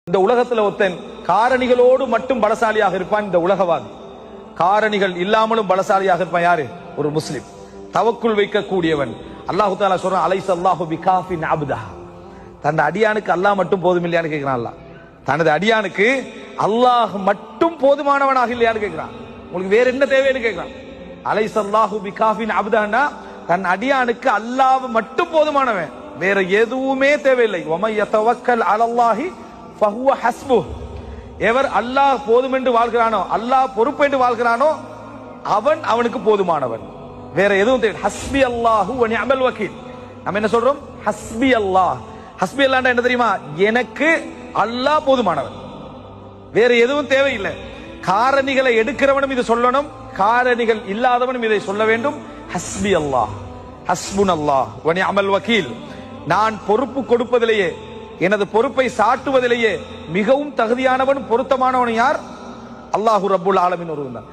இந்த உலகத்துல ஒருத்தன் காரணிகளோடு மட்டும் பலசாலியாக இருப்பான் இந்த உலகவாதி. காரணிகள் இல்லாமலும் பலசாலியாக இருப்பான் யாரு? ஒரு முஸ்லிம், தவக்குள் வைக்கக்கூடியவன். அல்லாஹு தஆலா சொல்றான், அலைஸ அல்லாஹு பிகாஃபின் அப்தஹ. தன் அடியானுக்கு அல்லாஹ் மட்டும் போதும் இல்லையான்னு கேட்கிறான். அல்லாஹ் தனது அடியானுக்கு அல்லாஹ் மட்டும் போதுமானவனாக இல்லையான்னு கேட்கிறான். உங்களுக்கு வேற என்ன தேவைன்னு கேட்கிறான். அலைஸ அல்லாஹு பிகாஃபின் அப்தஹனா, தன் அடியானுக்கு அல்லாஹ் மட்டும் போதுமானவன், வேற எதுவுமே தேவையில்லை. வமை யதவக்கல் அலல்லாஹி ஃபஹுவ ஹஸ்புஹ். எவர் அல்லாஹ் போதும் என்று வாழ்கிறானோ, அல்லாஹ் பொறுப்பு என்று வாழ்கிறானோ, அவன் அவனுக்கு போதுமானவன், வேற எதுவும் தேவை. ஹஸ்பி அல்லாஹு வ நிஅமல் வக்கீல். நம்ம என்ன சொல்றோம்? ஹஸ்பி அல்லாஹ். ஹஸ்பி அல்லாஹ்னா என்ன தெரியுமா? எனக்கு அல்லாஹ் போதுமானவன், வேற எதுவும் தேவையில்லை. காரணிகளை எடுக்கிறவனும் இது சொல்லணும், காரணிகள் இல்லாதவனும் இதை சொல்ல வேண்டும். ஹஸ்பி அல்லாஹ், ஹஸ்புன் அல்லாஹ் வ நிஅமல் வக்கீல். நான் பொறுப்பு கொடுப்பதிலேயே, எனது பொறுப்பை சாட்டுவதிலேயே மிகவும் தகுதியானவன், பொருத்தமானவன் யார்? அல்லாஹு ரப்புல் ஆலமீன் ஒருவன் தான்.